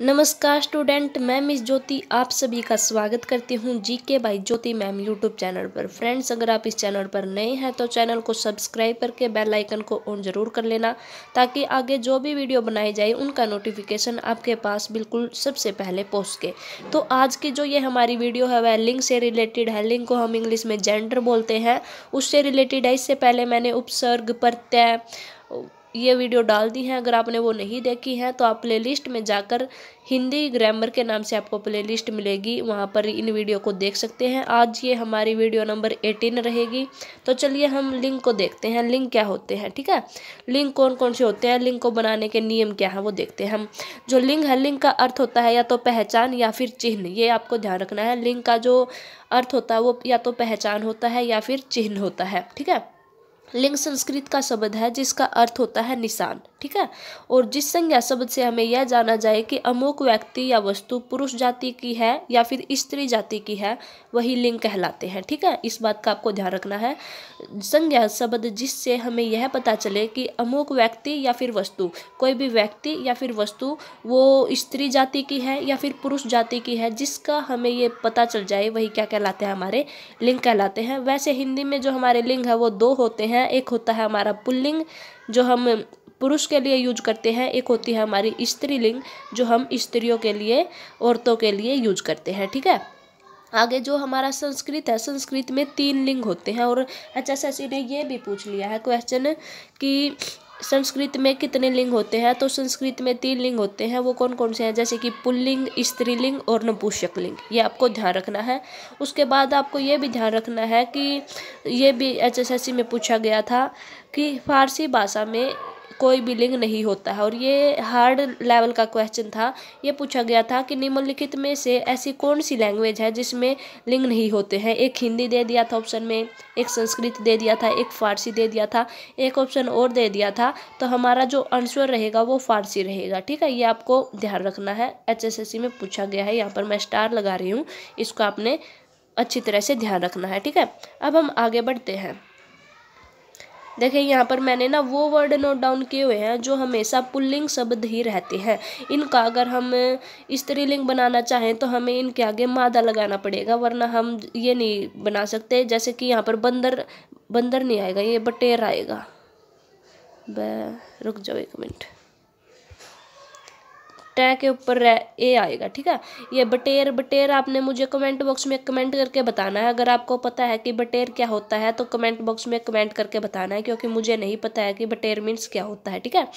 नमस्कार स्टूडेंट, मैं मिस ज्योति आप सभी का स्वागत करती हूँ GK by Jyoti ma'am YouTube channel पर। फ्रेंड्स, अगर आप इस चैनल पर नए हैं तो चैनल को सब्सक्राइब करके बेल आइकन को ऑन ज़रूर कर लेना, ताकि आगे जो भी वीडियो बनाई जाए उनका नोटिफिकेशन आपके पास बिल्कुल सबसे पहले पहुँच सके। तो आज की जो ये हमारी वीडियो है वह लिंग से रिलेटेड है। लिंग को हम इंग्लिश में जेंडर बोलते हैं, उससे रिलेटेड है। इससे पहले मैंने उपसर्ग, प्रत्यय ये वीडियो डाल दी है। अगर आपने वो नहीं देखी है तो आप प्लेलिस्ट में जाकर हिंदी ग्रामर के नाम से आपको प्लेलिस्ट मिलेगी, वहाँ पर इन वीडियो को देख सकते हैं। आज ये हमारी वीडियो नंबर 18 रहेगी। तो चलिए हम लिंग को देखते हैं, लिंग क्या होते हैं। ठीक है, लिंग कौन कौन से होते हैं, लिंग को बनाने के नियम क्या है वो देखते हैं हम। जो लिंग है, लिंग का अर्थ होता है या तो पहचान या फिर चिन्ह। ये आपको ध्यान रखना है। लिंग का जो अर्थ होता है वो या तो पहचान होता है या फिर चिन्ह होता है। ठीक है, लिंग संस्कृत का शब्द है जिसका अर्थ होता है निशान। ठीक है, और जिस संज्ञा शब्द से हमें यह जाना जाए कि अमुक व्यक्ति या वस्तु पुरुष जाति की है या फिर स्त्री जाति की है, वही लिंग कहलाते हैं। ठीक है, इस बात का आपको ध्यान रखना है। संज्ञा शब्द जिससे हमें यह पता चले कि अमुक व्यक्ति या फिर वस्तु, कोई भी व्यक्ति या फिर वस्तु वो स्त्री जाति की है या फिर पुरुष जाति की है, जिसका हमें ये पता चल जाए, वही क्या कहलाते हैं, हमारे लिंग कहलाते हैं। वैसे हिंदी में जो हमारे लिंग है वो दो होते हैं। एक होता है हमारा पुल्लिंग जो हम पुरुष के लिए यूज करते हैं, एक होती है हमारी स्त्रीलिंग जो हम स्त्रियों के लिए, औरतों के लिए यूज करते हैं। ठीक है, आगे जो हमारा संस्कृत है, संस्कृत में 3 लिंग होते हैं। और HSSC ने ये भी पूछ लिया है क्वेश्चन कि संस्कृत में कितने लिंग होते हैं। तो संस्कृत में 3 लिंग होते हैं। वो कौन कौन से हैं, जैसे कि पुल्लिंग, स्त्रीलिंग और नपुंसक लिंग। ये आपको ध्यान रखना है। उसके बाद आपको ये भी ध्यान रखना है कि ये भी HSSC में पूछा गया था कि फारसी भाषा में कोई भी लिंग नहीं होता है। और ये हार्ड लेवल का क्वेश्चन था। ये पूछा गया था कि निम्नलिखित में से ऐसी कौन सी लैंग्वेज है जिसमें लिंग नहीं होते हैं। एक हिंदी दे दिया था ऑप्शन में, एक संस्कृत दे दिया था, एक फारसी दे दिया था, एक ऑप्शन और दे दिया था। तो हमारा जो आंसर रहेगा वो फारसी रहेगा। ठीक है, ये आपको ध्यान रखना है। HSSC में पूछा गया है। यहाँ पर मैं स्टार लगा रही हूँ, इसको आपने अच्छी तरह से ध्यान रखना है। ठीक है, अब हम आगे बढ़ते हैं। देखिए यहाँ पर मैंने ना वो वर्ड नोट डाउन किए हुए हैं जो हमेशा पुल्लिंग शब्द ही रहते हैं। इनका अगर हम स्त्रीलिंग बनाना चाहें तो हमें इनके आगे मादा लगाना पड़ेगा, वरना हम ये नहीं बना सकते। जैसे कि यहाँ पर बंदर, बंदर नहीं आएगा, ये बटेर आएगा। रुक जाओ 1 मिनट, टै के ऊपर ए आएगा। ठीक है, ये बटेर, बटेर आपने मुझे कमेंट बॉक्स में कमेंट करके बताना है। अगर आपको पता है कि बटेर क्या होता है तो कमेंट बॉक्स में कमेंट करके बताना है, क्योंकि मुझे नहीं पता है कि बटेर मीन्स क्या होता है। ठीक है,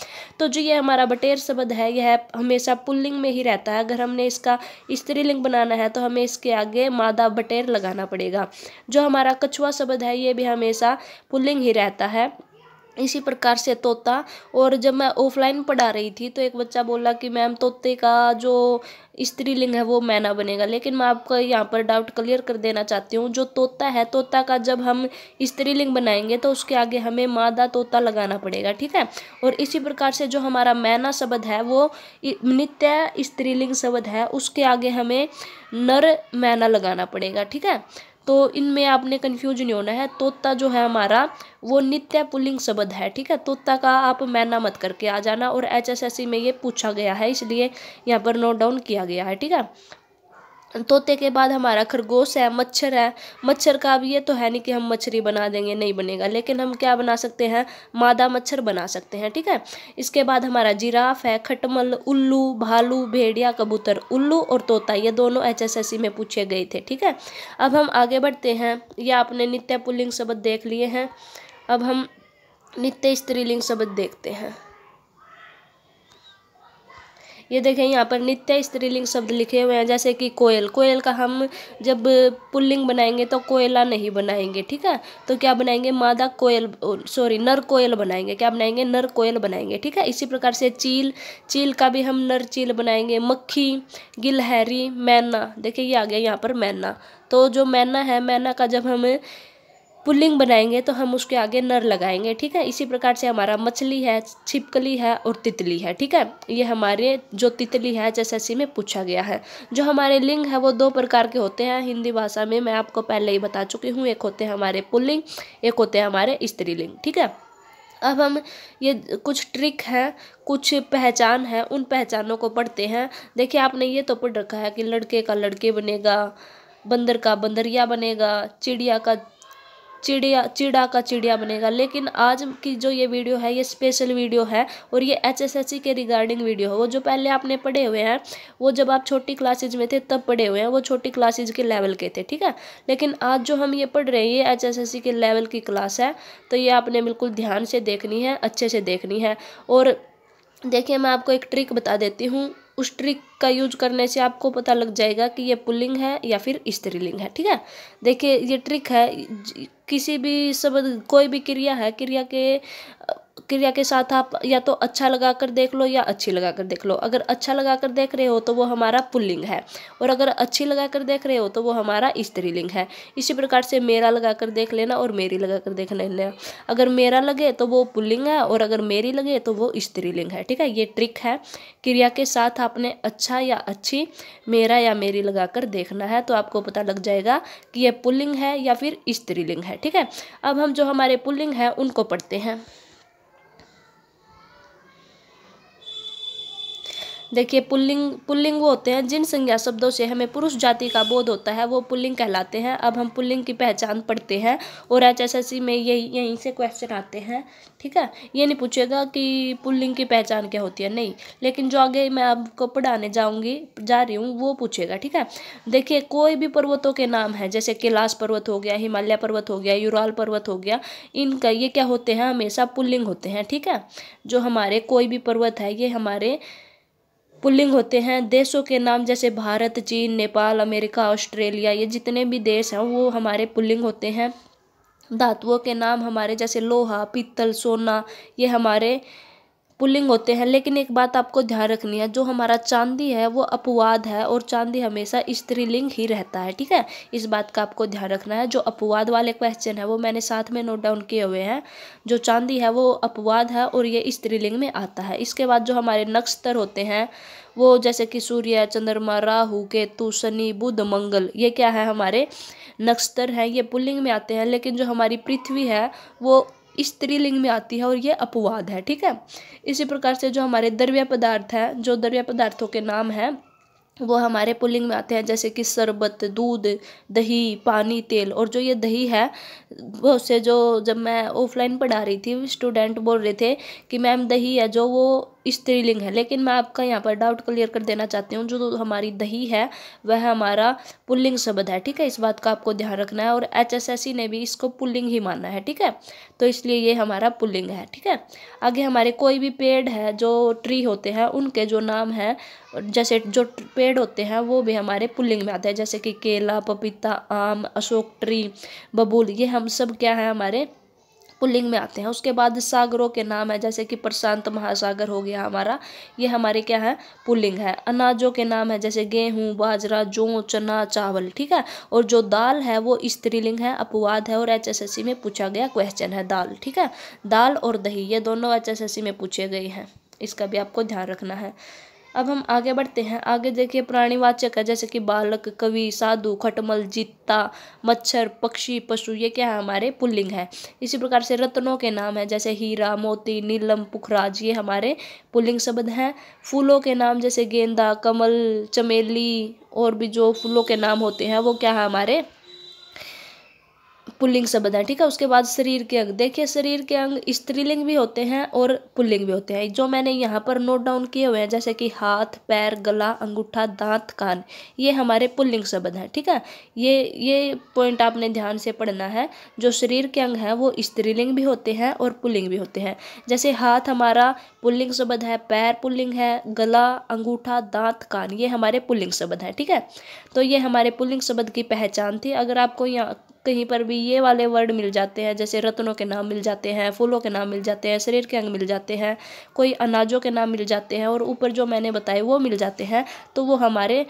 तो जो ये हमारा बटेर शब्द है यह हमेशा पुल्लिंग में ही रहता है। अगर हमने इसका स्त्रीलिंग बनाना है तो हमें इसके आगे मादा बटेर लगाना पड़ेगा। जो हमारा कछुआ शब्द है ये भी हमेशा पुल्लिंग ही रहता है। इसी प्रकार से तोता। और जब मैं ऑफलाइन पढ़ा रही थी तो एक बच्चा बोला कि मैम तोते का जो स्त्रीलिंग है वो मैना बनेगा, लेकिन मैं आपको यहाँ पर डाउट क्लियर कर देना चाहती हूँ। जो तोता है, तोता का जब हम स्त्रीलिंग बनाएंगे तो उसके आगे हमें मादा तोता लगाना पड़ेगा। ठीक है, और इसी प्रकार से जो हमारा मैना शब्द है वो नित्य स्त्रीलिंग शब्द है, उसके आगे हमें नर मैना लगाना पड़ेगा। ठीक है, तो इनमें आपने कंफ्यूज नहीं होना है। तोता जो है हमारा वो नित्य पुल्लिंग शब्द है। ठीक है, तोता का आप मैना मत करके आ जाना। और HSSC में ये पूछा गया है, इसलिए यहाँ पर नोट डाउन किया गया है। ठीक है, तोते के बाद हमारा खरगोश है, मच्छर है। मच्छर का अब ये तो है नहीं कि हम मछली बना देंगे, नहीं बनेगा, लेकिन हम क्या बना सकते हैं, मादा मच्छर बना सकते हैं। ठीक है, इसके बाद हमारा जिराफ है, खटमल, उल्लू, भालू, भेड़िया, कबूतर। उल्लू और तोता ये दोनों HSSC में पूछे गए थे। ठीक है, अब हम आगे बढ़ते हैं। ये आपने नित्य पुल्लिंग शब्द देख लिए हैं। अब हम नित्य स्त्रीलिंग शब्द देखते हैं। ये देखें यहाँ पर नित्य स्त्रीलिंग शब्द लिखे हुए हैं, जैसे कि कोयल। कोयल का हम जब पुल्लिंग बनाएंगे तो कोयला नहीं बनाएंगे। ठीक है, तो क्या बनाएंगे, मादा कोयल, सॉरी नर कोयल बनाएंगे। क्या बनाएंगे, नर कोयल बनाएंगे। ठीक है, इसी प्रकार से चील, चील का भी हम नर चील बनाएंगे। मक्खी, गिलहरी, मैना। देखिए ये आ गया यहाँ पर मैना। तो जो मैना है, मैना का जब हम पुल्लिंग बनाएंगे तो हम उसके आगे नर लगाएंगे। ठीक है, इसी प्रकार से हमारा मछली है, छिपकली है और तितली है। ठीक है, ये हमारे जो तितली है HSSC में पूछा गया है। जो हमारे लिंग है वो 2 प्रकार के होते हैं हिंदी भाषा में, मैं आपको पहले ही बता चुकी हूँ। एक होते हैं हमारे पुल्लिंग, एक होते हैं हमारे स्त्रीलिंग। ठीक है, अब हम ये कुछ ट्रिक हैं, कुछ पहचान है, उन पहचानों को पढ़ते हैं। देखिए आपने ये तो पढ़ रखा है कि लड़के का लड़के बनेगा, बंदर का बंदरिया बनेगा, चिड़ा का चिड़िया बनेगा। लेकिन आज की जो ये वीडियो है ये स्पेशल वीडियो है और ये HSSC के रिगार्डिंग वीडियो है। वो जो पहले आपने पढ़े हुए हैं वो जब आप छोटी क्लासेज में थे तब पढ़े हुए हैं, वो छोटी क्लासेज के लेवल के थे, ठीक है। लेकिन आज जो हम ये पढ़ रहे हैं ये HSSC के लेवल की क्लास है, तो ये आपने बिल्कुल ध्यान से देखनी है, अच्छे से देखनी है। और देखिए मैं आपको एक ट्रिक बता देती हूँ, उस ट्रिक का यूज करने से आपको पता लग जाएगा कि ये पुल्लिंग है या फिर स्त्रीलिंग है, ठीक है। देखिए ये ट्रिक है, किसी भी शब्द कोई भी क्रिया है, क्रिया के साथ आप या तो अच्छा लगा कर देख लो या अच्छी लगा कर देख लो। अगर अच्छा लगा कर देख रहे हो तो वो हमारा पुल्लिंग है, और अगर अच्छी लगा कर देख रहे हो तो वो हमारा स्त्रीलिंग है। इसी प्रकार से मेरा लगा कर देख लेना और मेरी लगा कर देख लेना। अगर मेरा लगे तो वो पुल्लिंग है और अगर मेरी लगे तो वो स्त्रीलिंग है, ठीक है। ये ट्रिक है, क्रिया के साथ आपने अच्छा या अच्छी, मेरा या मेरी लगा कर देखना है, तो आपको पता लग जाएगा कि ये पुल्लिंग है या फिर स्त्रीलिंग है, ठीक है। अब हम जो हमारे पुल्लिंग है उनको पढ़ते हैं। देखिए पुल्लिंग वो होते हैं जिन संज्ञा शब्दों से हमें पुरुष जाति का बोध होता है, वो पुल्लिंग कहलाते हैं। अब हम पुल्लिंग की पहचान पढ़ते हैं और HSSC में यहीं से क्वेश्चन आते हैं, ठीक है। ये नहीं पूछेगा कि पुल्लिंग की पहचान क्या होती है, नहीं, लेकिन जो आगे मैं आपको पढ़ाने जा रही हूँ वो पूछेगा, ठीक है। देखिए कोई भी पर्वतों के नाम है, जैसे कैलाश पर्वत हो गया, हिमालय पर्वत हो गया, यूराल पर्वत हो गया, इनका ये क्या होते हैं, हमेशा पुल्लिंग होते हैं, ठीक है। जो हमारे कोई भी पर्वत है ये हमारे पुल्लिंग होते हैं। देशों के नाम जैसे भारत, चीन, नेपाल, अमेरिका, ऑस्ट्रेलिया, ये जितने भी देश हैं वो हमारे पुल्लिंग होते हैं। धातुओं के नाम हमारे जैसे लोहा, पीतल, सोना, ये हमारे पुल्लिंग होते हैं। लेकिन एक बात आपको ध्यान रखनी है, जो हमारा चांदी है वो अपवाद है और चांदी हमेशा स्त्रीलिंग ही रहता है, ठीक है। इस बात का आपको ध्यान रखना है। जो अपवाद वाले क्वेश्चन है वो मैंने साथ में नोट डाउन किए हुए हैं। जो चांदी है वो अपवाद है और ये स्त्रीलिंग में आता है। इसके बाद जो हमारे नक्षत्र होते हैं वो जैसे कि सूर्य, चंद्रमा, राहु, केतु, शनि, बुध, मंगल, ये क्या है, हमारे नक्षत्र हैं, ये पुल्लिंग में आते हैं। लेकिन जो हमारी पृथ्वी है वो स्त्रीलिंग में आती है और ये अपवाद है, ठीक है। इसी प्रकार से जो हमारे द्रव्य पदार्थ है, जो द्रव्य पदार्थों के नाम हैं वो हमारे पुल्लिंग में आते हैं, जैसे कि शरबत, दूध, दही, पानी, तेल। और जो ये दही है वो से जो जब मैं ऑफलाइन पढ़ा रही थी स्टूडेंट बोल रहे थे कि मैम दही है जो वो स्त्रीलिंग है, लेकिन मैं आपका यहाँ पर डाउट क्लियर कर देना चाहती हूँ, जो हमारी दही है वह हमारा पुल्लिंग शब्द है, ठीक है। इस बात का आपको ध्यान रखना है और HSSC ने भी इसको पुल्लिंग ही माना है, ठीक है। तो इसलिए ये हमारा पुल्लिंग है, ठीक है। आगे हमारे कोई भी पेड़ है, जो ट्री होते हैं उनके जो नाम है, जैसे जो पेड़ होते हैं वो भी हमारे पुल्लिंग में आते हैं, जैसे कि केला, पपीता, आम, अशोक ट्री, बबूल, ये हम सब क्या है, हमारे पुल्लिंग में आते हैं। उसके बाद सागरों के नाम है, जैसे कि प्रशांत महासागर हो गया हमारा, ये हमारे क्या है, पुल्लिंग है। अनाजों के नाम है जैसे गेहूं, बाजरा, जौ, चना, चावल, ठीक है। और जो दाल है वो स्त्रीलिंग है, अपवाद है और HSSC में पूछा गया क्वेश्चन है दाल, ठीक है। दाल और दही ये दोनों HSSC में पूछे गए हैं, इसका भी आपको ध्यान रखना है। अब हम आगे बढ़ते हैं। आगे देखिए प्राणीवाचक है, जैसे कि बालक, कवि, साधु, खटमल, जीता, मच्छर, पक्षी, पशु, ये क्या है, हमारे पुल्लिंग है। इसी प्रकार से रत्नों के नाम है जैसे हीरा, मोती, नीलम, पुखराज, ये हमारे पुल्लिंग शब्द हैं। फूलों के नाम जैसे गेंदा, कमल, चमेली और भी जो फूलों के नाम होते हैं वो क्या है, हमारे पुल्लिंग शब्द है, ठीक है। उसके बाद शरीर के अंग, देखिए शरीर के अंग स्त्रीलिंग भी होते हैं और पुल्लिंग भी होते हैं, जो मैंने यहाँ पर नोट डाउन किए हुए हैं, जैसे कि हाथ, पैर, गला, अंगूठा, दांत, कान, ये हमारे पुल्लिंग शब्द हैं, ठीक है। ये पॉइंट आपने ध्यान से पढ़ना है। जो शरीर के अंग हैं वो स्त्रीलिंग भी होते हैं और पुल्लिंग भी होते हैं। जैसे हाथ हमारा पुल्लिंग शब्द है, पैर पुल्लिंग है, गला, अंगूठा, दांत, कान, ये हमारे पुल्लिंग शब्द हैं, ठीक है। तो ये हमारे पुल्लिंग शब्द की पहचान थी। अगर आपको यहाँ कहीं पर भी ये वाले वर्ड मिल जाते हैं, जैसे रत्नों के नाम मिल जाते हैं, फूलों के नाम मिल जाते हैं, शरीर के अंग मिल जाते हैं, कोई अनाजों के नाम मिल जाते हैं और ऊपर जो मैंने बताए वो मिल जाते हैं, तो वो हमारे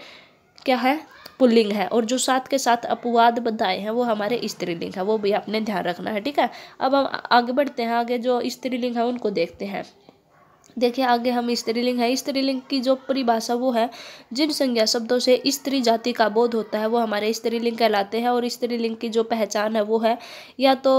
क्या है, पुल्लिंग है। और जो साथ के साथ अपवाद बताए हैं वो हमारे स्त्रीलिंग है, वो भी आपने ध्यान रखना है, ठीक है। अब हम आगे बढ़ते हैं, आगे जो स्त्रीलिंग है उनको देखते हैं। देखिए आगे हम स्त्रीलिंग है। स्त्रीलिंग की जो परिभाषा वो है, जिन संज्ञा शब्दों से स्त्री जाति का बोध होता है वो हमारे स्त्रीलिंग कहलाते हैं। और स्त्रीलिंग की जो पहचान है वो है या तो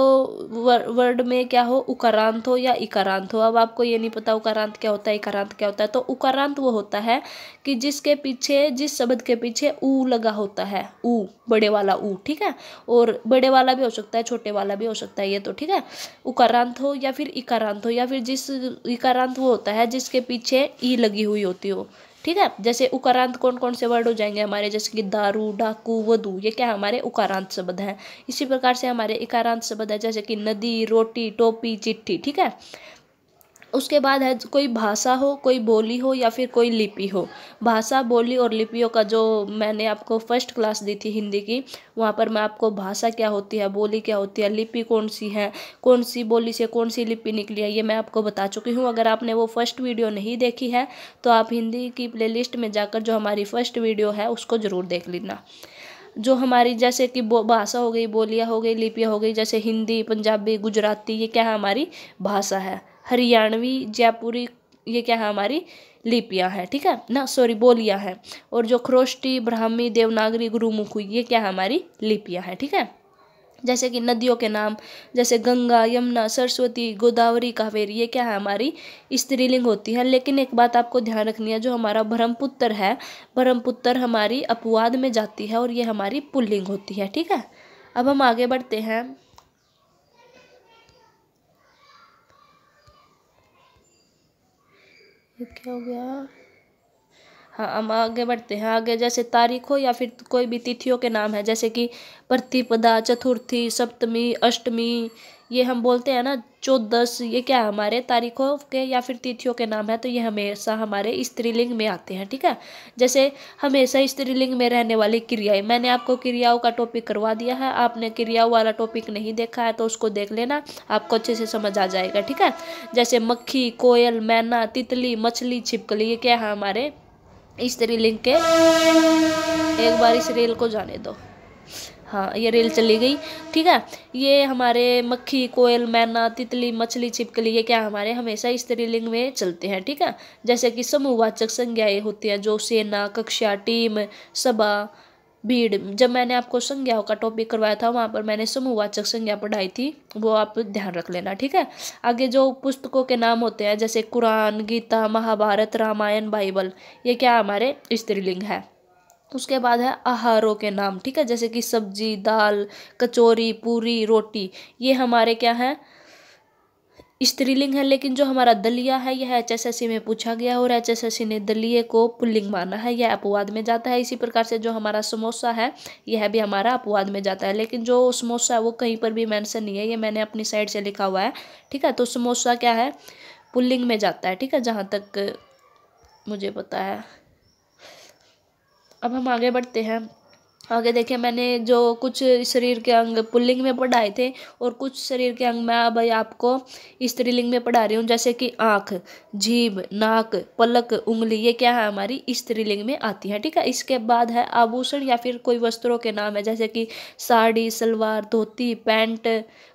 वर्ड में क्या हो, उकारांत हो या इकारांत हो। अब आपको ये नहीं पता उकारांत क्या होता है, इकारांत क्या होता है, तो उकारांत वो होता है कि जिसके पीछे, जिस शब्द के पीछे ऊ लगा होता है, ऊ, बड़े वाला ऊ, ठीक है। और बड़े वाला भी हो सकता है, छोटे वाला भी हो सकता है, ये तो ठीक है। उकारांत हो या फिर इकारांत हो, या फिर जिस इकारांत वो होता है जिसके पीछे ई लगी हुई होती हो, ठीक है। जैसे उकारांत कौन कौन से वर्ड हो जाएंगे हमारे, जैसे कि दारू, डाकू, वधू, ये क्या हमारे उकारांत शब्द हैं। इसी प्रकार से हमारे इकारांत शब्द है, जैसे कि नदी, रोटी, टोपी, चिट्ठी, ठीक है। उसके बाद है कोई भाषा हो, कोई बोली हो या फिर कोई लिपि हो। भाषा, बोली और लिपियों का जो मैंने आपको फर्स्ट क्लास दी थी हिंदी की, वहाँ पर मैं आपको भाषा क्या होती है, बोली क्या होती है, लिपि कौन सी है, कौन सी बोली से कौन सी लिपि निकली है, ये मैं आपको बता चुकी हूँ। अगर आपने वो फर्स्ट वीडियो नहीं देखी है तो आप हिंदी की प्लेलिस्ट में जाकर जो हमारी फर्स्ट वीडियो है उसको ज़रूर देख लेना। जो हमारी जैसे कि भाषा हो गई, बोलियाँ हो गई, लिपियाँ हो गई, जैसे हिंदी, पंजाबी, गुजराती, ये क्या है हमारी भाषा है। हरियाणवी, जयपुरी, ये क्या है हमारी लिपियाँ हैं, ठीक है ना, सॉरी बोलियाँ हैं। और जो खरोष्टी, ब्राह्मी, देवनागरी, गुरुमुखी, ये क्या है हमारी लिपियाँ हैं, ठीक है। जैसे कि नदियों के नाम, जैसे गंगा, यमुना, सरस्वती, गोदावरी, कावेरी, ये क्या है हमारी स्त्रीलिंग होती है। लेकिन एक बात आपको ध्यान रखनी है, जो हमारा ब्रह्मपुत्र है, ब्रह्मपुत्र हमारी अपवाद में जाती है और ये हमारी पुल्लिंग होती है, ठीक है। अब हम आगे बढ़ते हैं। ये क्या हो गया, हाँ हम आगे बढ़ते हैं। आगे जैसे तारीख हो या फिर कोई भी तिथियों के नाम है, जैसे कि प्रतिपदा, चतुर्थी, सप्तमी, अष्टमी, ये हम बोलते हैं ना चौदस, ये क्या है हमारे तारीखों के या फिर तिथियों के नाम है, तो ये हमेशा हमारे स्त्रीलिंग में आते हैं, ठीक है। जैसे हमेशा स्त्रीलिंग में रहने वाली क्रियाएं, मैंने आपको क्रियाओं का टॉपिक करवा दिया है, आपने क्रियाओं वाला टॉपिक नहीं देखा है तो उसको देख लेना, आपको अच्छे से समझ आ जाएगा, ठीक है। जैसे मक्खी, कोयल, मैना, तितली, मछली, छिपकली, ये क्या है हमारे स्त्रीलिंग के। एक बार इस रेल को जाने दो, हाँ ये रेल चली गई, ठीक है। ये हमारे मक्खी, कोयल, मैना, तितली, मछली, छिपकली, ये क्या हमारे हमेशा स्त्रीलिंग में चलते हैं, ठीक है। जैसे कि समूहवाचक संज्ञाएं होती हैं, जो सेना, कक्षा, टीम, सभा, भीड़। जब मैंने आपको संज्ञाओं का टॉपिक करवाया था वहाँ पर मैंने समूहवाचक संज्ञा पढ़ाई थी, वो आप ध्यान रख लेना, ठीक है। आगे जो पुस्तकों के नाम होते हैं, जैसे कुरान, गीता, महाभारत, रामायण, बाइबल, ये क्या हमारे स्त्रीलिंग है। उसके बाद है आहारों के नाम, ठीक है, जैसे कि सब्जी, दाल, कचौरी, पूरी, रोटी, ये हमारे क्या है स्त्रीलिंग है। लेकिन जो हमारा दलिया है यह HSSC में पूछा गया और HSSC ने दलिये को पुल्लिंग माना है, यह अपवाद में जाता है। इसी प्रकार से जो हमारा समोसा है यह भी हमारा अपवाद में जाता है, लेकिन जो समोसा है वो कहीं पर भी मेंशन नहीं है, ये मैंने अपनी साइड से लिखा हुआ है, ठीक है। तो समोसा क्या है पुल्लिंग में जाता है, ठीक है, जहाँ तक मुझे पता है। अब हम आगे बढ़ते हैं। आगे देखिए मैंने जो कुछ शरीर के अंग पुल्लिंग में पढ़ाए थे और कुछ शरीर के अंग मैं अब आपको स्त्रीलिंग में पढ़ा रही हूँ, जैसे कि आँख, जीभ, नाक, पलक, उंगली, ये क्या है हमारी स्त्रीलिंग में आती है, ठीक है। इसके बाद है आभूषण या फिर कोई वस्त्रों के नाम है, जैसे कि साड़ी, सलवार, धोती, पैंट,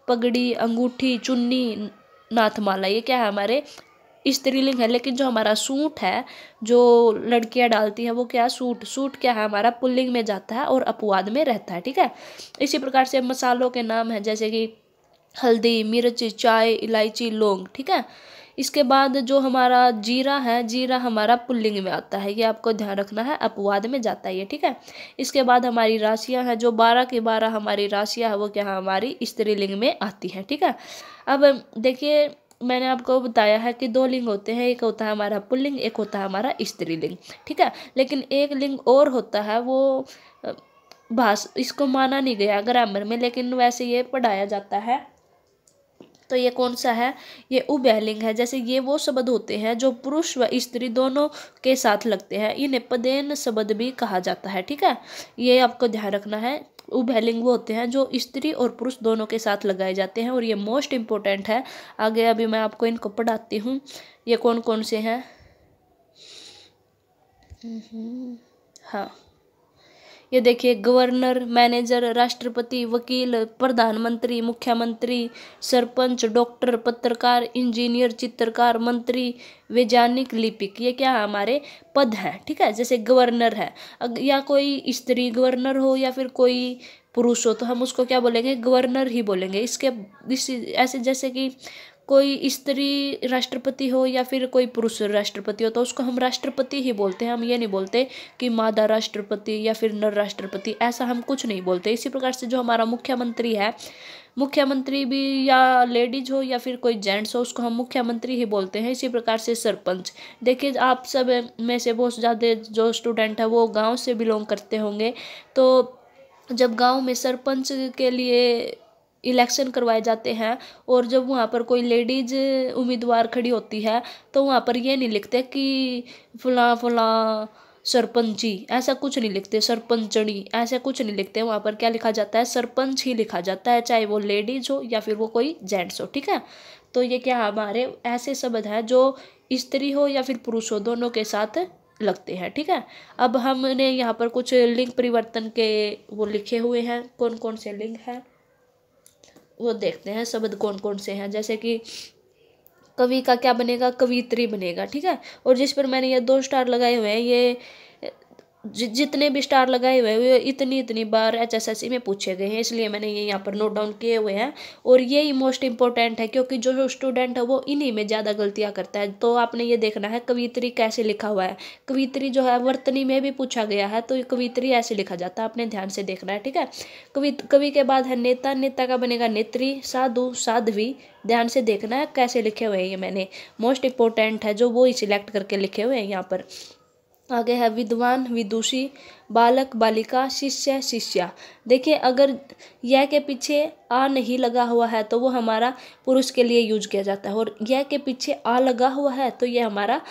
पगड़ी, अंगूठी, चुन्नी, नाथमाला, ये क्या है हमारे स्त्रीलिंग है। लेकिन जो हमारा सूट है जो लड़कियां डालती हैं वो क्या सूट, सूट क्या है हमारा पुल्लिंग में जाता है और अपवाद में रहता है, ठीक है। इसी प्रकार से मसालों के नाम है, जैसे कि हल्दी, मिर्च, चाय, इलायची, लौंग, ठीक है। इसके बाद जो हमारा जीरा है, जीरा हमारा पुल्लिंग में आता है, ये आपको ध्यान रखना है, अपवाद में जाता है ये, ठीक है। इसके बाद हमारी राशियां हैं, जो 12 की 12 हमारी राशियां है वो क्या है हमारी स्त्रीलिंग में आती है, ठीक है। अब देखिए मैंने आपको बताया है कि 2 लिंग होते हैं, एक होता है हमारा पुल्लिंग, एक होता है हमारा स्त्रीलिंग, ठीक है। लेकिन एक लिंग और होता है वो इसको माना नहीं गया ग्रामर में, लेकिन वैसे ये पढ़ाया जाता है। तो ये कौन सा है, ये उभयलिंग है। जैसे ये वो शब्द होते हैं जो पुरुष व स्त्री दोनों के साथ लगते हैं, इन्हें पदेन शब्द भी कहा जाता है, ठीक है। ये आपको ध्यान रखना है, उभयलिंग वो होते हैं जो स्त्री और पुरुष दोनों के साथ लगाए जाते हैं और ये मोस्ट इम्पोर्टेंट है। आगे अभी मैं आपको इनको पढ़ाती हूँ, ये कौन कौन से हैं। हाँ ये देखिए गवर्नर, मैनेजर, राष्ट्रपति, वकील, प्रधानमंत्री, मुख्यमंत्री, सरपंच, डॉक्टर, पत्रकार, इंजीनियर, चित्रकार, मंत्री, वैज्ञानिक, लिपिक, ये क्या है हमारे पद हैं। ठीक है, जैसे गवर्नर है, या कोई स्त्री गवर्नर हो या फिर कोई पुरुष हो तो हम उसको क्या बोलेंगे, गवर्नर ही बोलेंगे। ऐसे जैसे कि कोई स्त्री राष्ट्रपति हो या फिर कोई पुरुष राष्ट्रपति हो तो उसको हम राष्ट्रपति ही बोलते हैं। हम ये नहीं बोलते कि मादा राष्ट्रपति या फिर नर राष्ट्रपति, ऐसा हम कुछ नहीं बोलते। इसी प्रकार से जो हमारा मुख्यमंत्री है, मुख्यमंत्री भी या लेडीज हो या फिर कोई जेंट्स हो उसको हम मुख्यमंत्री ही बोलते हैं। इसी प्रकार से सरपंच, देखिए आप सब में से बहुत ज़्यादा जो स्टूडेंट है वो गाँव से बिलोंग करते होंगे, तो जब गाँव में सरपंच के लिए इलेक्शन करवाए जाते हैं और जब वहाँ पर कोई लेडीज उम्मीदवार खड़ी होती है तो वहाँ पर ये नहीं लिखते कि फलां फलां सरपंची, ऐसा कुछ नहीं लिखते, सरपंचनी ऐसा कुछ नहीं लिखते। वहाँ पर क्या लिखा जाता है, सरपंच ही लिखा जाता है, चाहे वो लेडीज हो या फिर वो कोई जेंट्स हो। ठीक है, तो ये क्या हमारे ऐसे शब्द हैं जो स्त्री हो या फिर पुरुष हो दोनों के साथ लगते हैं। ठीक है, अब हमने यहाँ पर कुछ लिंग परिवर्तन के वो लिखे हुए हैं, कौन कौन से लिंग हैं वो देखते हैं, शब्द कौन कौन से हैं। जैसे कि कवि का क्या बनेगा, कवित्री बनेगा। ठीक है, और जिस पर मैंने ये 2 स्टार लगाए हुए हैं, ये जितने भी स्टार लगाए हुए हैं वो इतनी बार HSSC में पूछे गए हैं, इसलिए मैंने ये यहाँ पर नोट डाउन किए हुए हैं। और यही मोस्ट इंपॉर्टेंट है क्योंकि जो स्टूडेंट है वो इन्हीं में ज़्यादा गलतियाँ करता है। तो आपने ये देखना है कवित्री कैसे लिखा हुआ है। कवित्री जो है वर्तनी में भी पूछा गया है, तो कवित्री ऐसे लिखा जाता है, आपने ध्यान से देखना है। ठीक है, कवि के बाद है नेता, नेता का बनेगा नेत्री, साधु, साध्वी, ध्यान से देखना है कैसे लिखे हुए हैं, ये मैंने मोस्ट इंपॉर्टेंट है जो वो ही सिलेक्ट करके लिखे हुए हैं यहाँ पर। आगे है विद्वान, विदुषी, बालक, बालिका, शिष्य, शिष्या। देखिए अगर यह के पीछे आ नहीं लगा हुआ है तो वो हमारा पुरुष के लिए यूज किया जाता है, और यह के पीछे आ लगा हुआ है तो ये हमारा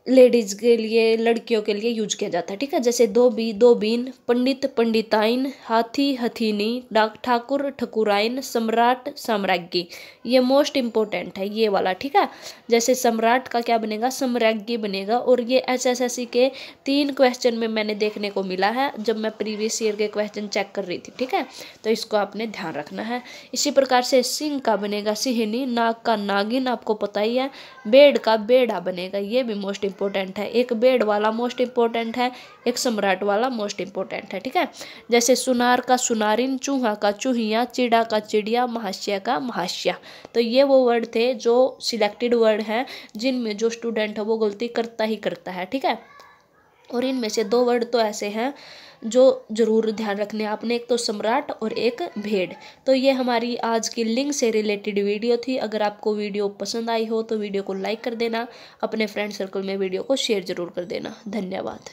लेडीज के लिए, लड़कियों के लिए यूज किया जाता है। ठीक है, जैसे धोबी, धोबीन, पंडित, पंडिताइन, हाथी, हथीनी, ठाकुर, ठकुराइन, सम्राट, साम्राज्ञी, ये मोस्ट इंपॉर्टेंट है ये वाला। ठीक है, जैसे सम्राट का क्या बनेगा, साम्राज्ञी बनेगा। और ये HSSC के 3 क्वेश्चन में मैंने देखने को मिला है जब मैं प्रीवियस ईयर के क्वेश्चन चेक कर रही थी। ठीक है, तो इसको आपने ध्यान रखना है। इसी प्रकार से सिंह का बनेगा सिंहनी, नाग का नागिन, आपको पता ही है। बेड़ का बेड़ा बनेगा, ये भी मोस्ट इंपॉर्टेंट है। एक बेड़ वाला मोस्ट इंपॉर्टेंट है, एक सम्राट वाला मोस्ट इंपॉर्टेंट है। ठीक है, जैसे सुनार का सुनारिन, चूहा का चूहिया, चिड़ा का चिड़िया, महाशय का महाशया। तो ये वो वर्ड थे जो सिलेक्टेड वर्ड हैं जिनमें जो स्टूडेंट है वो गलती करता ही करता है। ठीक है, और इनमें से 2 वर्ड तो ऐसे हैं जो जरूर ध्यान रखने आपने, एक तो सम्राट और एक भेड़। तो ये हमारी आज की लिंग से रिलेटेड वीडियो थी। अगर आपको वीडियो पसंद आई हो तो वीडियो को लाइक कर देना, अपने फ्रेंड सर्कल में वीडियो को शेयर जरूर कर देना। धन्यवाद।